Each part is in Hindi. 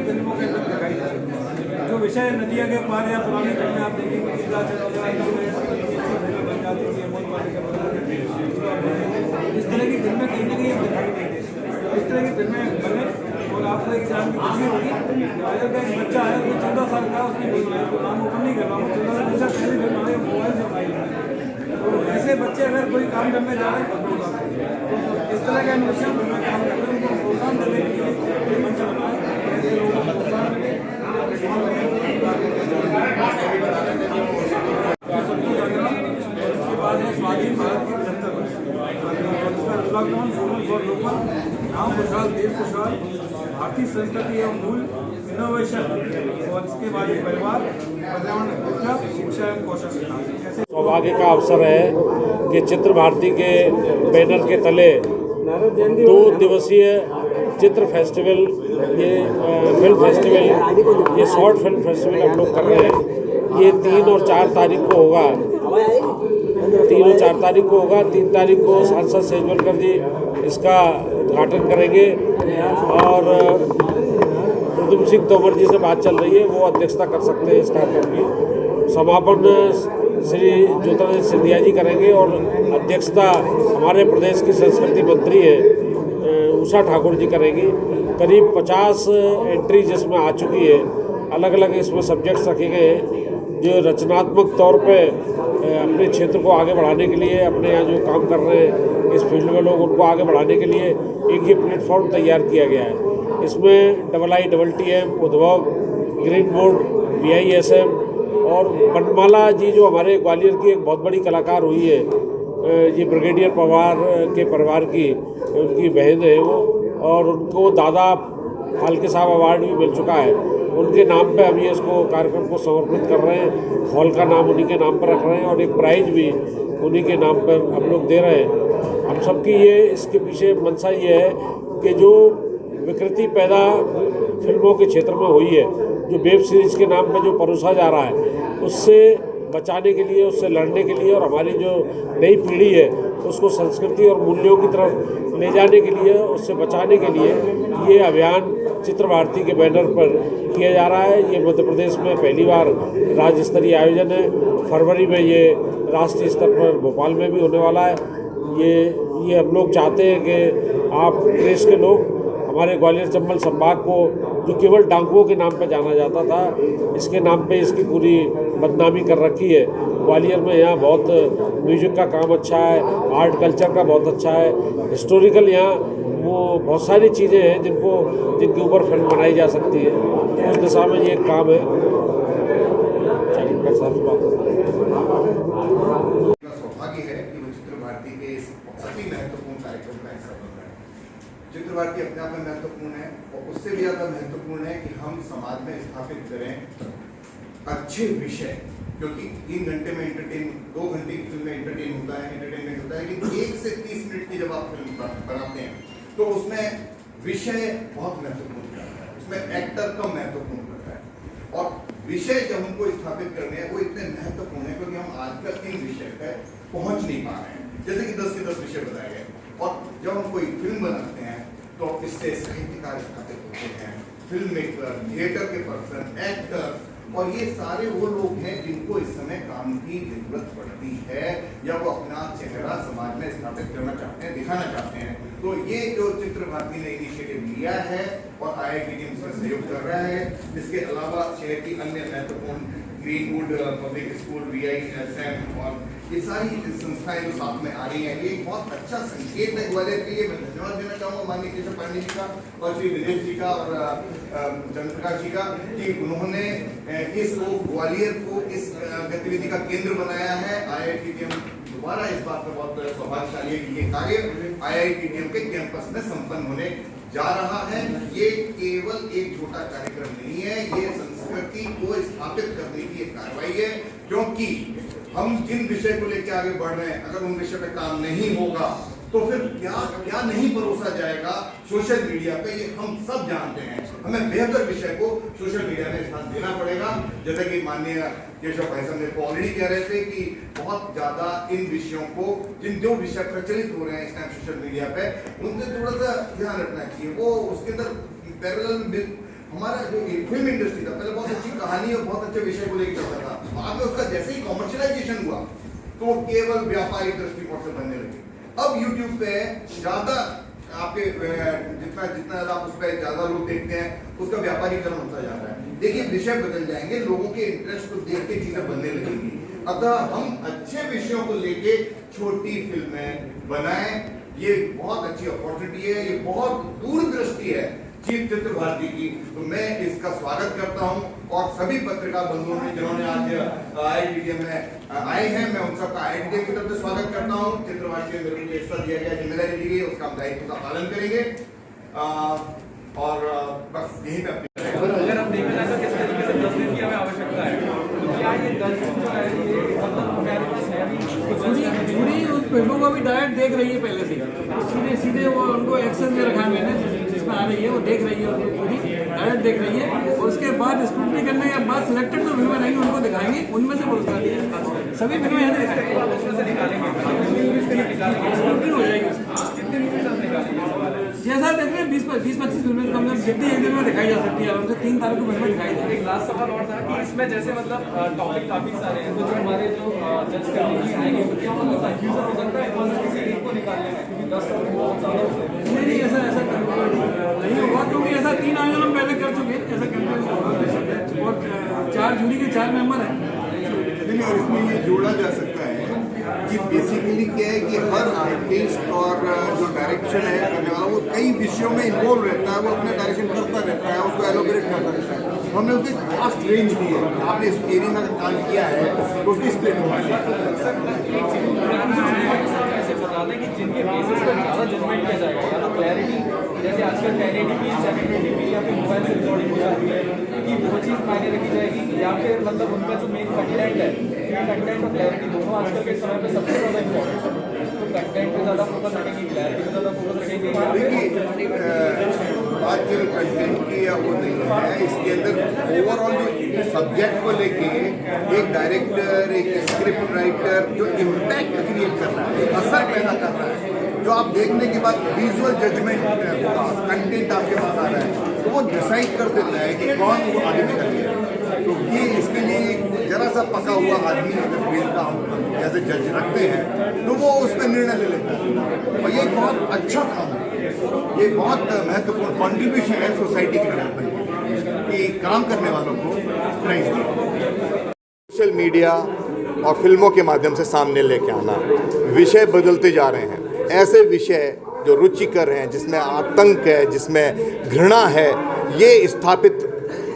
फिल्मों के अंदर दिखाई जा रही है जो विषय नदिया के पार या पुरानी फिल्में आप देखेंगे इस तरह की फिल्में कहीं ना कहीं दिखाई नहीं देती। इस तरह की फिल्में बने और आपको एक जान की खुशी होगी। अगर का एक बच्चा है वो 14 साल का उसने फिल्म बनाई तो नाम ओपन नहीं कर रहा हूँ 14 साल बच्चा पहली फिल्म बनाई मोबाइल से बनाई है। तो ऐसे बच्चे अगर कोई काम करने जा रहे हैं तो इस तरह का इनोवेशन में काम करते हैं उनको प्रोत्साहन देने के लिए मंच बनाए ऐसे लोगों को प्रोत्साहन मिले। उसके बाद है स्वाधीन भारत की 75 वर्ष लॉकडाउन सोनल फॉर लोकल नाम खुशहाल देश खुशहाल भारतीय संस्कृति एवं मूल इनोवेशन और इसके बाद परिवार पर्यावरण ऊर्जा शिक्षा एवं कौशल विकास। सौभाग्य का अवसर है कि चित्र भारती के बैनर के तले 2 दिवसीय चित्र फेस्टिवल ये फिल्म फेस्टिवल ये शॉर्ट फिल्म फेस्टिवल हम लोग कर रहे हैं। ये 3 और 4 तारीख को होगा। 3 और 4 तारीख को होगा। 3 तारीख को सांसद सेजवलकर जी इसका उद्घाटन करेंगे और प्रद्युम्न सिंह तोमर जी से बात चल रही है, वो अध्यक्षता कर सकते हैं इस कार्यक्रम की। समापन श्री ज्योतिरादित्य सिंधिया जी करेंगे और अध्यक्षता हमारे प्रदेश की संस्कृति मंत्री है उषा ठाकुर जी करेंगी। करीब 50 एंट्री जिसमें आ चुकी है। अलग अलग इसमें सब्जेक्ट्स रखे गए हैं जो रचनात्मक तौर पे अपने क्षेत्र को आगे बढ़ाने के लिए अपने यहाँ जो काम कर रहे हैं इस फील्ड में लोग उनको आगे बढ़ाने के लिए एक ये प्लेटफॉर्म तैयार किया गया है। इसमें IITM, उद्भव, ग्रीन बोर्ड, VISM और बनमाला जी जो हमारे ग्वालियर की एक बहुत बड़ी कलाकार हुई है, ये ब्रिगेडियर पवार के परिवार की उनकी बहन है वो, और उनको दादा फाल्के साहब अवार्ड भी मिल चुका है। उनके नाम पे हम ये इसको कार्यक्रम को समर्पित कर रहे हैं। हॉल का नाम उन्हीं के नाम पर रख रहे हैं और एक प्राइज भी उन्हीं के नाम पर हम लोग दे रहे हैं। हम सबकी ये इसके पीछे मंशा ये है कि जो विकृति पैदा फिल्मों के क्षेत्र में हुई है, जो वेब सीरीज़ के नाम पर जो परोसा जा रहा है, उससे बचाने के लिए, उससे लड़ने के लिए और हमारी जो नई पीढ़ी है उसको संस्कृति और मूल्यों की तरफ ले जाने के लिए, उससे बचाने के लिए ये अभियान चित्र भारती के बैनर पर किया जा रहा है। ये मध्य प्रदेश में पहली बार राज्य स्तरीय आयोजन है। फरवरी में ये राष्ट्रीय स्तर पर भोपाल में भी होने वाला है। ये हम लोग चाहते हैं कि आप देश के लोग हमारे ग्वालियर चंबल संभाग को जो केवल डाकुओं के नाम पर जाना जाता था, इसके नाम पे इसकी पूरी बदनामी कर रखी है। ग्वालियर में यहाँ बहुत म्यूजिक का काम अच्छा है, आर्ट कल्चर का बहुत अच्छा है, हिस्टोरिकल यहाँ वो बहुत सारी चीज़ें हैं जिनके ऊपर फिल्म बनाई जा सकती है। तो उस दिशा में ये एक काम है। सौभाग्य है कि वो चित्र भारती के इस बहुत ही महत्वपूर्ण कार्यक्रम का हिस्सा बन रहा है। चित्र भारती अपने आप में महत्वपूर्ण है और उससे भी ज़्यादा महत्वपूर्ण है कि हम समाज में स्थापित करें अच्छे विषय, क्योंकि 3 घंटे में 2 घंटे की फिल्म में एंटरटेनमेंट होता है, लेकिन 1 से 30 मिनट की जब आप फिल्म बनाते हैं तो उसमें विषय बहुत महत्वपूर्ण करता है, उसमें एक्टर कम महत्वपूर्ण करता है। और विषय जब हमको स्थापित करने हैं वो इतने महत्वपूर्ण है क्योंकि हम आजकल 3 विषय पर पहुंच नहीं पा रहे हैं। जैसे कि 10 के 10 विषय बताए गए, और जब हम कोई फिल्म बनाते हैं तो इससे साहित्यकार स्थापित होते हैं, फिल्म मेकर, थिएटर के पर्सन, एक्टर, और ये सारे वो लोग हैं जिनको इस समय काम की जरूरत पड़ती है या वो अपना चेहरा समाज में स्थापित करना चाहते हैं, दिखाना चाहते हैं। तो ये जो चित्र भारती ने इनिशिएटिव लिया है और IITM इसमें सहयोग कर रहा है, इसके अलावा शहर की अन्य महत्वपूर्ण ग्रीनवुड पब्लिक स्कूल, VISM और ये सारी संस्थाएं जो साथ में आ रही हैं, ये बहुत अच्छा संकेत है ग्वालियर के लिए। मैं धन्यवाद देना चाहूँगा माननीय केशव पांडे जी का और श्री विदेश जी का और चंद्रप्रकाश जी का कि उन्होंने इस ग्वालियर को इस गतिविधि का केंद्र बनाया है। IITM दोबारा इस बात पर बहुत सौभाग्यशाली है कि ये कार्य IITM के कैंपस में संपन्न होने जा रहा है। ये केवल एक छोटा कार्यक्रम नहीं है, ये संस्कृति को स्थापित करने की एक कार्रवाई है। क्योंकि हम जिन विषय को लेकर आगे बढ़ रहे हैं, अगर उन विषय पे काम नहीं होगा तो फिर क्या नहीं परोसा जाएगा सोशल मीडिया पे, ये हम सब जानते हैं। हमें बेहतर विषय को सोशल मीडिया में स्थान देना पड़ेगा। जैसे कि माननीय केशव भाई साहब मेरे को ऑलरेडी कह रहे थे कि बहुत ज्यादा इन विषयों को, जो विषय प्रचलित हो रहे हैं इस टाइम सोशल मीडिया पे, उनसे थोड़ा सा ध्यान रखना चाहिए। वो उसके अंदर पैरेलल हमारा जो फिल्म इंडस्ट्री था पहले बहुत अच्छी कहानी और बहुत अच्छे विषय को लेकर चलता था, बाद में उसका जैसे ही कॉमर्शियलाइजेशन हुआ तो वो केवल व्यापारिक दृष्टिकोण से बनने लगी। अब YouTube पे ज्यादा आपके जितना जितना आप उस पर ज्यादा लोग देखते हैं उसका व्यापारीकरण होता जा रहा है। देखिए विषय बदल जाएंगे, लोगों के इंटरेस्ट को देख के चीजें बनने लगेंगी। अतः हम अच्छे विषयों को लेके छोटी फिल्में बनाएं, ये बहुत अच्छी अपॉर्चुनिटी है, ये बहुत दूरदृष्टि है चीफ चित्र भारती की। तो मैं इसका स्वागत करता हूं और सभी पत्रकार बंधुओं ने जिन्होंने आज IITTM में आए हैं, मैं उन सबका IITTM की तरफ से स्वागत करता हूं। चित्र भारती में मेरे को हिस्सा दिया गया, जिम्मेदारी दी गई, उसका हम दायित्व का पालन करेंगे और बस यहीं पे अपनी अगर हम देखा जाए तो किस तरीके से 10 दिन की हमें आवश्यकता है, तो क्या ये 10 दिन जो है ये मतलब हमारे पास है अभी पूरी उस फिल्मों को भी डायरेक्ट देख रही है पहले से, सीधे वो उनको एक्शन में रखा है मैंने, जिसमें आ रही है वो देख रही है, पूरी डायरेक्ट देख रही है और उसके बाद स्क्रूटनी करने के बाद सिलेक्टेड जो फिल्में रहेंगी उनको दिखाएंगे, उनमें से पुरस्कार दिए। सभी फिल्में यहाँ दिखाएंगे, उसमें से निकालेंगे, स्क्रूटनी हो जाएगी। कितने मूवीज हम निकालेंगे जैसा देख रहे हैं 20-25 फिल्में कम से कम जितनी एक दिन में दिखाई जा सकती है, हमसे 3 तारीख को फिल्में दिखाई जाएगी। एक लास्ट सवाल और था कि इसमें जैसे मतलब टॉपिक काफी सारे हैं, तो जो हमारे जो जज करने के लिए आएंगे तो क्या मतलब कंफ्यूजन हो सकता है किसी एक को निकालने में, क्योंकि 10 टॉपिक बहुत सारे होते हैं। नहीं ऐसा नहीं होगा, क्योंकि ऐसा 3 आयोजन हम पहले कर चुके हैं, ऐसा कंफ्यूजन और 4 जूरी के 4 मेंबर हैं। और इसमें ये जोड़ा जा सकता है कि बेसिकली क्या है कि हर आर्टिस्ट और जो डायरेक्शन है करने वाला वो कई विषयों में इन्वॉल्व रहता है, वो अपना डायरेक्शन करता रहता है, उसको एलोबरेट करता रहता है। हमने उसकी फास्ट रेंज दी है, आपने इस एरिया में काम किया है तो उसकी स्प्लिट बता दें कि जिनके बेसिस पर ज़्यादा जजमेंट किया जाएगा, या तो क्लैरिटी, जैसे आजकल 1080p 720p या फिर मोबाइल से रिकॉर्डिंग हो जाती है कि वो चीज़ मायने रखी जाएगी, या फिर मतलब उनका जो मेन कंटेंट है, कंटेंट और क्लैरिटी दोनों आजकल के समय पे सबसे ज़्यादा इम्पोर्टेंट है। तो कंटेंट पे ज़्यादा फोकस रखेंगे, क्लैरिटी पे ज़्यादा फोकस रखेंगे। बात केवल कंटेंट की या वो नहीं है, इसके अंदर ओवरऑल जो सब्जेक्ट को लेके एक डायरेक्टर, एक स्क्रिप्ट राइटर जो इम्पैक्ट क्रिएट कर रहा है, असर पैदा कर रहा है, जो आप देखने के बाद विजुअल जजमेंट कंटेंट आपके पास आ रहा है, तो वो डिसाइड कर देता है कि कौन वो आगे निकल गया। तो ये इसके लिए एक जरा सा पका हुआ आदमी अगर फील्ड का हम जैसे जज रखते हैं तो वो उस पर निर्णय ले लेता है, और ये बहुत अच्छा काम है, ये बहुत महत्वपूर्ण कॉन्ट्रीब्यूशन है सोसाइटी के लिए कि काम करने वालों को प्राइज दें। सोशल मीडिया और फिल्मों के माध्यम से सामने लेके आना, विषय बदलते जा रहे हैं, ऐसे विषय जो रुचिकर हैं, जिसमें आतंक है, जिसमें घृणा है, ये स्थापित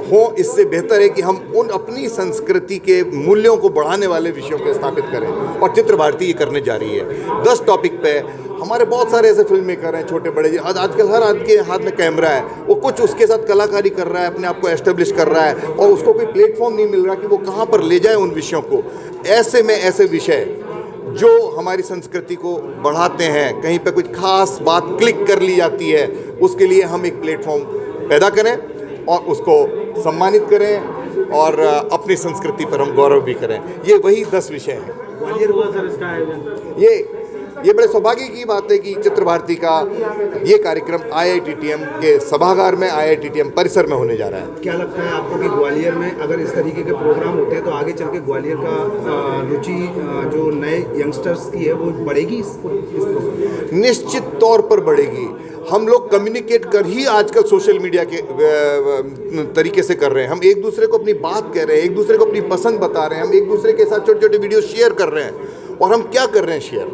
हो, इससे बेहतर है कि हम उन अपनी संस्कृति के मूल्यों को बढ़ाने वाले विषयों को स्थापित करें, और चित्र भारती ये करने जा रही है। 10 टॉपिक पे हमारे बहुत सारे ऐसे फिल्म मेकर हैं, छोटे बड़े, आजकल हर आदमी के हाथ में कैमरा है, वो कुछ उसके साथ कलाकारी कर रहा है, अपने आप को एस्टेब्लिश कर रहा है, और उसको कोई प्लेटफॉर्म नहीं मिल रहा कि वो कहाँ पर ले जाए उन विषयों को। ऐसे में ऐसे विषय जो हमारी संस्कृति को बढ़ाते हैं, कहीं पे कुछ खास बात क्लिक कर ली जाती है, उसके लिए हम एक प्लेटफॉर्म पैदा करें और उसको सम्मानित करें और अपनी संस्कृति पर हम गौरव भी करें। ये वही 10 विषय हैं। ये बड़े सौभाग्य की बात है कि चित्र भारती का ये कार्यक्रम IITTM के सभागार में, IITTM परिसर में होने जा रहा है। क्या लगता है आपको कि ग्वालियर में अगर इस तरीके के प्रोग्राम होते हैं तो आगे चल के ग्वालियर का रुचि जो नए यंगस्टर्स की है वो बढ़ेगी इस निश्चित तौर पर बढ़ेगी। हम लोग कम्युनिकेट कर ही आजकल सोशल मीडिया के तरीके से कर रहे हैं। हम एक दूसरे को अपनी बात कह रहे हैं, एक दूसरे को अपनी पसंद बता रहे हैं, हम एक दूसरे के साथ छोटे छोटे वीडियो शेयर कर रहे हैं। और हम क्या कर रहे हैं शेयर,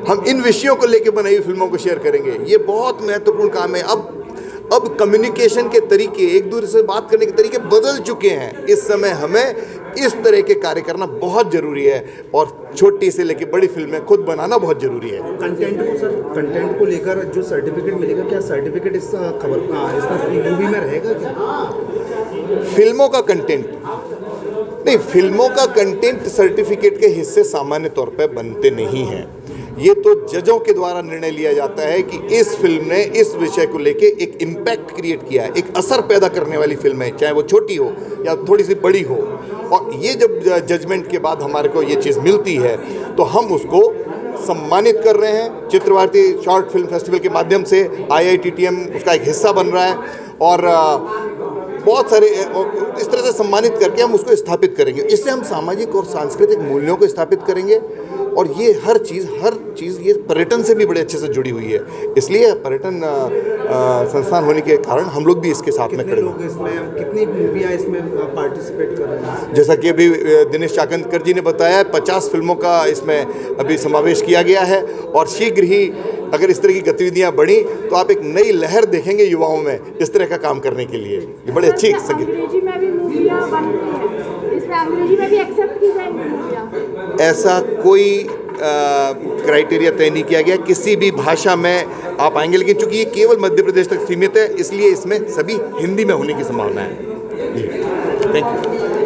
हम इन विषयों को लेकर बनाई हुई फिल्मों को शेयर करेंगे। ये बहुत महत्वपूर्ण काम है। अब कम्युनिकेशन के तरीके, एक दूसरे से बात करने के तरीके बदल चुके हैं। इस समय हमें इस तरह के कार्य करना बहुत ज़रूरी है, और छोटी से लेकर बड़ी फिल्में खुद बनाना बहुत ज़रूरी है। कंटेंट को लेकर जो सर्टिफिकेट मिलेगा, क्या सर्टिफिकेट इस मूवी में रहेगा क्या? फिल्मों का कंटेंट नहीं, फिल्मों का कंटेंट सर्टिफिकेट के हिस्से सामान्य तौर पर बनते नहीं हैं। ये तो जजों के द्वारा निर्णय लिया जाता है कि इस फिल्म ने इस विषय को लेके एक इम्पैक्ट क्रिएट किया है, एक असर पैदा करने वाली फिल्म है, चाहे वो छोटी हो या थोड़ी सी बड़ी हो। और ये जब जजमेंट के बाद हमारे को ये चीज़ मिलती है तो हम उसको सम्मानित कर रहे हैं। चित्र भारती शॉर्ट फिल्म फेस्टिवल के माध्यम से IITTM उसका एक हिस्सा बन रहा है, और बहुत सारे इस तरह से सम्मानित करके हम उसको स्थापित करेंगे। इससे हम सामाजिक और सांस्कृतिक मूल्यों को स्थापित करेंगे और ये हर चीज़ ये पर्यटन से भी बड़े अच्छे से जुड़ी हुई है। इसलिए पर्यटन संस्थान होने के कारण हम लोग भी इसके साथ में खड़े हैं। इसमें कितनी मूवियाँ इसमें पार्टिसिपेट कर रहे हैं? जैसा कि अभी दिनेश चाकंदकर जी ने बताया, 50 फिल्मों का इसमें अभी समावेश किया गया है और शीघ्र ही अगर इस तरह की गतिविधियां बढ़ी तो आप एक नई लहर देखेंगे युवाओं में इस तरह का काम करने के लिए। ये बड़े अच्छी संगीत। अंग्रेजी में भी मूवियाँ बनती हैं, इसमें अंग्रेजी में भी एक्सेप्ट की जाएंगी मूवियाँ? ऐसा कोई क्राइटेरिया तय नहीं किया गया, किसी भी भाषा में आप आएंगे, लेकिन चूंकि ये केवल मध्य प्रदेश तक सीमित है इसलिए इसमें सभी हिंदी में होने की संभावना है। Thank you.